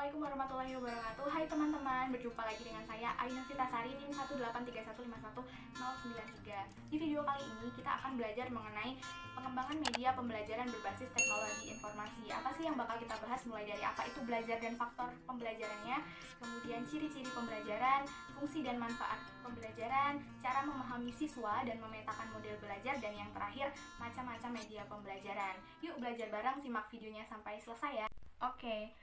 Assalamualaikum warahmatullahi wabarakatuh. Hai teman-teman, berjumpa lagi dengan saya Aina Fitasari NIM 183151093. Di video kali ini kita akan belajar mengenai pengembangan media pembelajaran berbasis teknologi informasi. Apa sih yang bakal kita bahas, mulai dari apa itu belajar dan faktor pembelajarannya, kemudian ciri-ciri pembelajaran, fungsi dan manfaat pembelajaran, cara memahami siswa dan memetakan model belajar, dan yang terakhir macam-macam media pembelajaran. Yuk belajar bareng, simak videonya sampai selesai ya. Oke.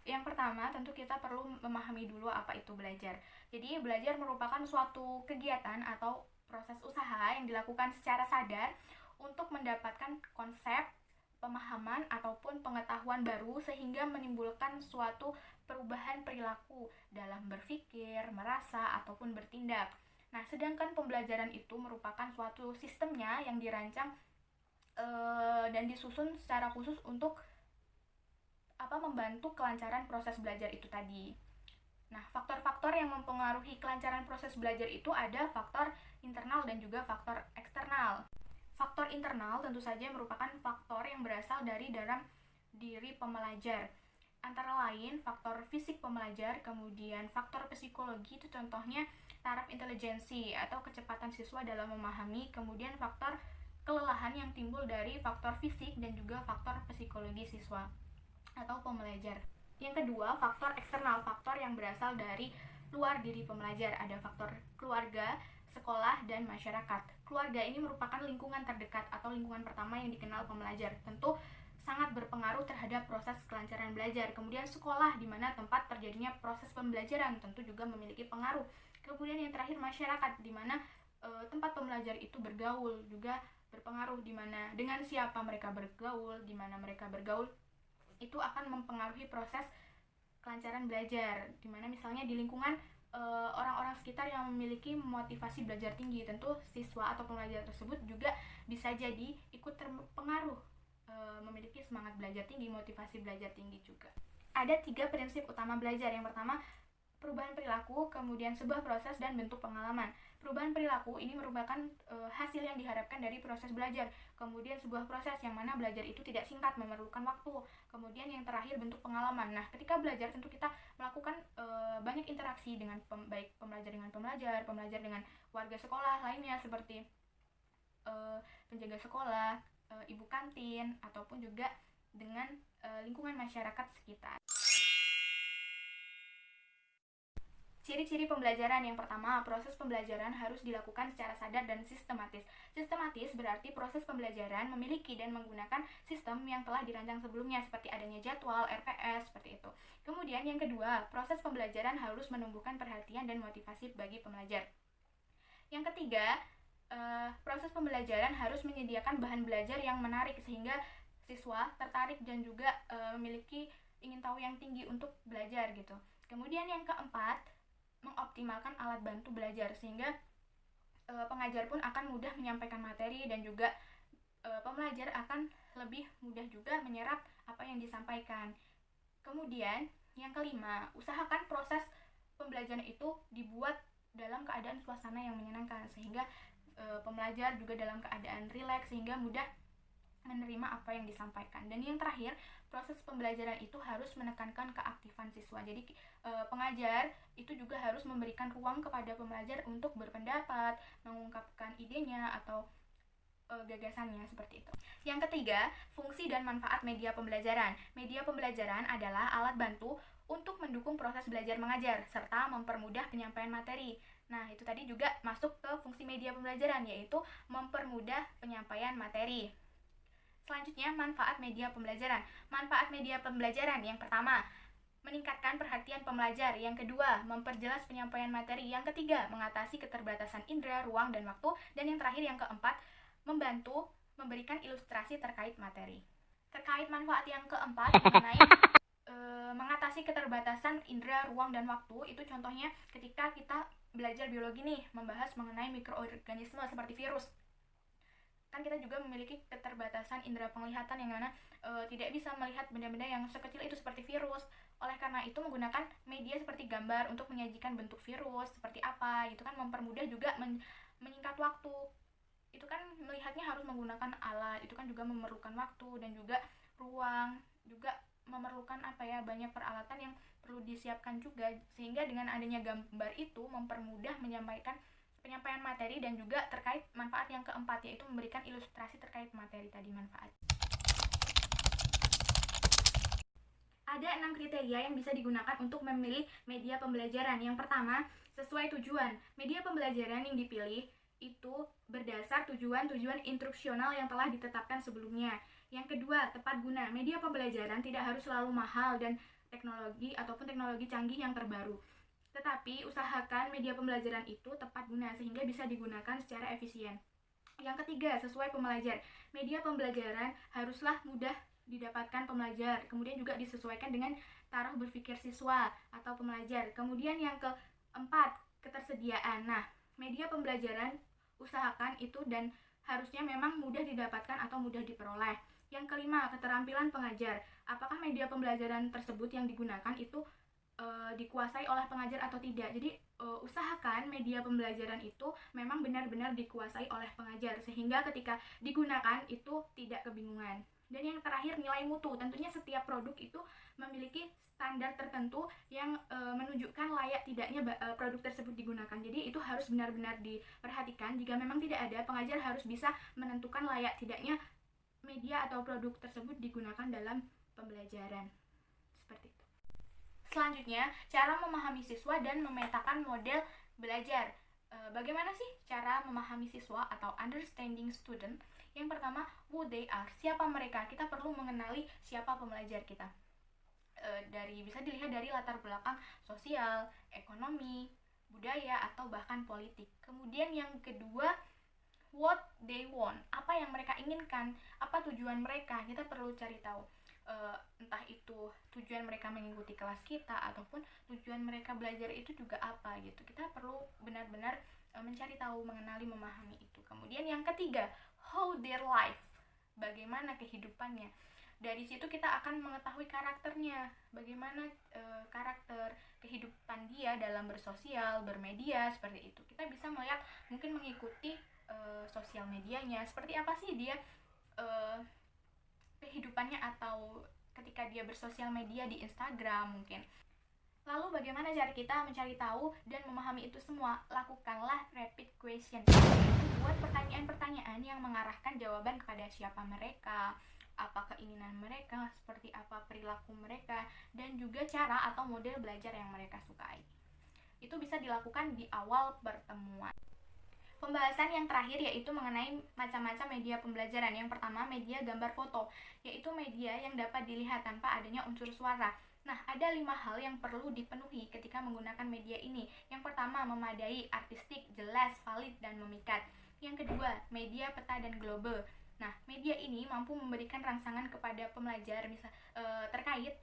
Yang pertama, tentu kita perlu memahami dulu apa itu belajar. Jadi, belajar merupakan suatu kegiatan atau proses usaha yang dilakukan secara sadar untuk mendapatkan konsep, pemahaman, ataupun pengetahuan baru sehingga menimbulkan suatu perubahan perilaku dalam berpikir, merasa, ataupun bertindak. Nah, sedangkan pembelajaran itu merupakan suatu sistemnya yang dirancang dan disusun secara khusus untuk membantu kelancaran proses belajar itu tadi. Nah, faktor-faktor yang mempengaruhi kelancaran proses belajar itu ada faktor internal dan juga faktor eksternal. Faktor internal tentu saja merupakan faktor yang berasal dari dalam diri pembelajar. Antara lain faktor fisik pembelajar, kemudian faktor psikologi, itu contohnya taraf intelijensi atau kecepatan siswa dalam memahami, kemudian faktor kelelahan yang timbul dari faktor fisik dan juga faktor psikologi siswa atau pembelajar. Yang kedua, faktor eksternal, faktor yang berasal dari luar diri pembelajar. Ada faktor keluarga, sekolah, dan masyarakat. Keluarga ini merupakan lingkungan terdekat atau lingkungan pertama yang dikenal pembelajar. Tentu sangat berpengaruh terhadap proses kelancaran belajar. Kemudian sekolah, di mana tempat terjadinya proses pembelajaran, tentu juga memiliki pengaruh. Kemudian yang terakhir, masyarakat, di mana tempat pembelajar itu bergaul, juga berpengaruh, di mana dengan siapa mereka bergaul, di mana mereka bergaul, itu akan mempengaruhi proses kelancaran belajar, dimana misalnya di lingkungan orang-orang sekitar yang memiliki motivasi belajar tinggi, tentu siswa atau pembelajar tersebut juga bisa jadi ikut terpengaruh, memiliki semangat belajar tinggi, motivasi belajar tinggi juga. Ada 3 prinsip utama belajar. Yang pertama, perubahan perilaku, kemudian sebuah proses, dan bentuk pengalaman. Perubahan perilaku ini merupakan hasil yang diharapkan dari proses belajar. Kemudian sebuah proses yang mana belajar itu tidak singkat, memerlukan waktu. Kemudian yang terakhir, bentuk pengalaman. Nah, ketika belajar tentu kita melakukan banyak interaksi dengan baik pembelajar dengan pembelajar dengan warga sekolah lainnya seperti penjaga sekolah, ibu kantin, ataupun juga dengan lingkungan masyarakat sekitar. Ciri-ciri pembelajaran. Yang pertama, proses pembelajaran harus dilakukan secara sadar dan sistematis. Sistematis berarti proses pembelajaran memiliki dan menggunakan sistem yang telah dirancang sebelumnya, seperti adanya jadwal, RPS, seperti itu. Kemudian yang kedua, proses pembelajaran harus menumbuhkan perhatian dan motivasi bagi pembelajar. Yang ketiga, proses pembelajaran harus menyediakan bahan belajar yang menarik sehingga siswa tertarik dan juga memiliki ingin tahu yang tinggi untuk belajar gitu. Kemudian yang keempat, mengoptimalkan alat bantu belajar sehingga pengajar pun akan mudah menyampaikan materi dan juga pembelajar akan lebih mudah juga menyerap apa yang disampaikan. Kemudian yang kelima, usahakan proses pembelajaran itu dibuat dalam keadaan suasana yang menyenangkan sehingga pembelajar juga dalam keadaan rileks sehingga mudah menerima apa yang disampaikan. Dan yang terakhir, proses pembelajaran itu harus menekankan keaktifan siswa. Jadi pengajar itu juga harus memberikan ruang kepada pembelajar untuk berpendapat, mengungkapkan idenya atau gagasannya, seperti itu. Yang ketiga, fungsi dan manfaat media pembelajaran. Media pembelajaran adalah alat bantu untuk mendukung proses belajar mengajar serta mempermudah penyampaian materi. Nah, itu tadi juga masuk ke fungsi media pembelajaran, yaitu mempermudah penyampaian materi. Selanjutnya, manfaat media pembelajaran. Manfaat media pembelajaran yang pertama, meningkatkan perhatian pembelajar. Yang kedua, memperjelas penyampaian materi. Yang ketiga, mengatasi keterbatasan indera, ruang, dan waktu. Dan yang terakhir, yang keempat, membantu memberikan ilustrasi terkait materi. Terkait manfaat yang keempat, mengenai mengatasi keterbatasan indera, ruang, dan waktu, itu contohnya ketika kita belajar biologi nih, membahas mengenai mikroorganisme seperti virus. Kan kita juga memiliki keterbatasan indera penglihatan yang mana tidak bisa melihat benda-benda yang sekecil itu seperti virus. Oleh karena itu menggunakan media seperti gambar untuk menyajikan bentuk virus seperti apa, itu kan mempermudah juga menyingkat waktu. Itu kan melihatnya harus menggunakan alat, itu kan juga memerlukan waktu dan juga ruang, juga memerlukan banyak peralatan yang perlu disiapkan juga, sehingga dengan adanya gambar itu mempermudah penyampaian materi dan juga terkait manfaat yang keempat, yaitu memberikan ilustrasi terkait materi tadi manfaat. Ada 6 kriteria yang bisa digunakan untuk memilih media pembelajaran. Yang pertama, sesuai tujuan. Media pembelajaran yang dipilih itu berdasar tujuan-tujuan instruksional yang telah ditetapkan sebelumnya. Yang kedua, tepat guna. Media pembelajaran tidak harus selalu mahal dan teknologi canggih yang terbaru. Tetapi usahakan media pembelajaran itu tepat guna sehingga bisa digunakan secara efisien. Yang ketiga, sesuai pembelajar. Media pembelajaran haruslah mudah didapatkan pembelajar, kemudian juga disesuaikan dengan taraf berpikir siswa atau pembelajar. Kemudian yang keempat, ketersediaan. Nah, media pembelajaran usahakan itu dan harusnya memang mudah didapatkan atau mudah diperoleh. Yang kelima, keterampilan pengajar. Apakah media pembelajaran tersebut yang digunakan itu dikuasai oleh pengajar atau tidak. Jadi usahakan media pembelajaran itu memang benar-benar dikuasai oleh pengajar sehingga ketika digunakan itu tidak kebingungan. Dan yang terakhir, nilai mutu. Tentunya setiap produk itu memiliki standar tertentu yang menunjukkan layak tidaknya produk tersebut digunakan. Jadi itu harus benar-benar diperhatikan. Jika memang tidak ada, pengajar harus bisa menentukan layak tidaknya media atau produk tersebut digunakan dalam pembelajaran. Seperti itu. Selanjutnya, cara memahami siswa dan memetakan model belajar. Bagaimana sih cara memahami siswa atau understanding student? Yang pertama, who they are, siapa mereka. Kita perlu mengenali siapa pembelajar kita. Bisa dilihat dari latar belakang sosial, ekonomi, budaya, atau bahkan politik. Kemudian yang kedua, what they want, apa yang mereka inginkan, apa tujuan mereka. Kita perlu cari tahu. Entah itu tujuan mereka mengikuti kelas kita ataupun tujuan mereka belajar itu juga apa gitu. Kita perlu benar-benar mencari tahu, mengenali, memahami itu. Kemudian yang ketiga, how their life, bagaimana kehidupannya. Dari situ kita akan mengetahui karakternya, bagaimana karakter kehidupan dia dalam bersosial, bermedia, seperti itu. Kita bisa melihat, mungkin mengikuti sosial medianya, seperti apa sih dia kehidupannya, atau ketika dia bersosial media di Instagram mungkin. Lalu bagaimana cara kita mencari tahu dan memahami itu semua? Lakukanlah rapid question. Buat pertanyaan-pertanyaan yang mengarahkan jawaban kepada siapa mereka, apa keinginan mereka, seperti apa perilaku mereka, dan juga cara atau model belajar yang mereka sukai. Itu bisa dilakukan di awal pertemuan. Pembahasan yang terakhir yaitu mengenai macam-macam media pembelajaran. Yang pertama, media gambar foto, yaitu media yang dapat dilihat tanpa adanya unsur suara. Nah, ada 5 hal yang perlu dipenuhi ketika menggunakan media ini. Yang pertama, memadai, artistik, jelas, valid, dan memikat. Yang kedua, media peta dan global. Nah, media ini mampu memberikan rangsangan kepada pembelajar terkait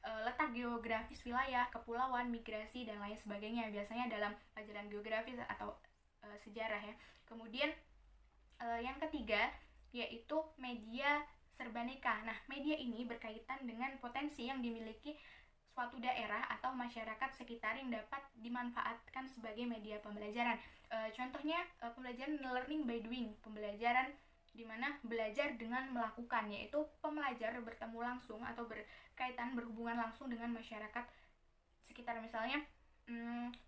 letak geografis wilayah, kepulauan, migrasi, dan lain sebagainya. Biasanya dalam pelajaran geografis atau sejarah ya. Kemudian yang ketiga yaitu media serbaneka. Nah, media ini berkaitan dengan potensi yang dimiliki suatu daerah atau masyarakat sekitar yang dapat dimanfaatkan sebagai media pembelajaran. Contohnya pembelajaran learning by doing, pembelajaran di mana belajar dengan melakukan, yaitu pembelajar bertemu langsung atau berhubungan langsung dengan masyarakat sekitar. Misalnya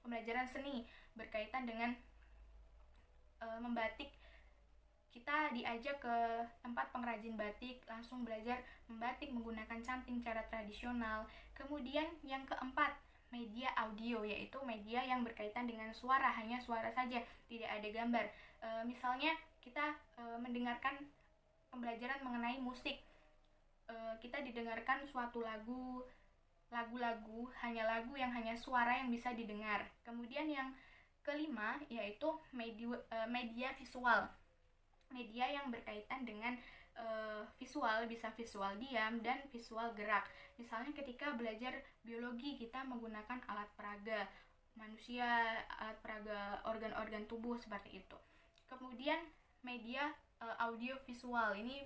pembelajaran seni berkaitan dengan membatik, kita diajak ke tempat pengrajin batik, langsung belajar membatik menggunakan canting cara tradisional. Kemudian yang keempat, media audio, yaitu media yang berkaitan dengan suara, hanya suara saja, tidak ada gambar. Misalnya kita mendengarkan pembelajaran mengenai musik, kita didengarkan suatu lagu-lagu, hanya lagu yang hanya suara yang bisa didengar. Kemudian yang kelima yaitu media visual, media yang berkaitan dengan visual, bisa visual diam dan visual gerak. Misalnya ketika belajar biologi, kita menggunakan alat peraga manusia, alat peraga organ-organ tubuh, seperti itu. Kemudian media audio visual ini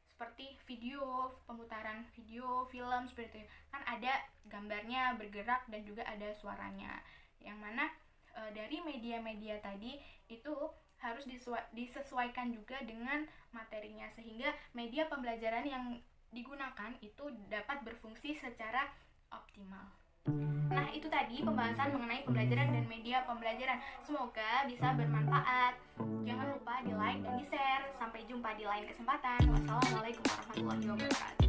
seperti video, pemutaran video, film, seperti itu. Kan ada gambarnya bergerak dan juga ada suaranya, yang mana dari media-media tadi itu harus disesuaikan juga dengan materinya, sehingga media pembelajaran yang digunakan itu dapat berfungsi secara optimal. Nah, itu tadi pembahasan mengenai pembelajaran dan media pembelajaran. Semoga bisa bermanfaat. Jangan lupa di like dan di share. Sampai jumpa di lain kesempatan. Wassalamualaikum warahmatullahi wabarakatuh.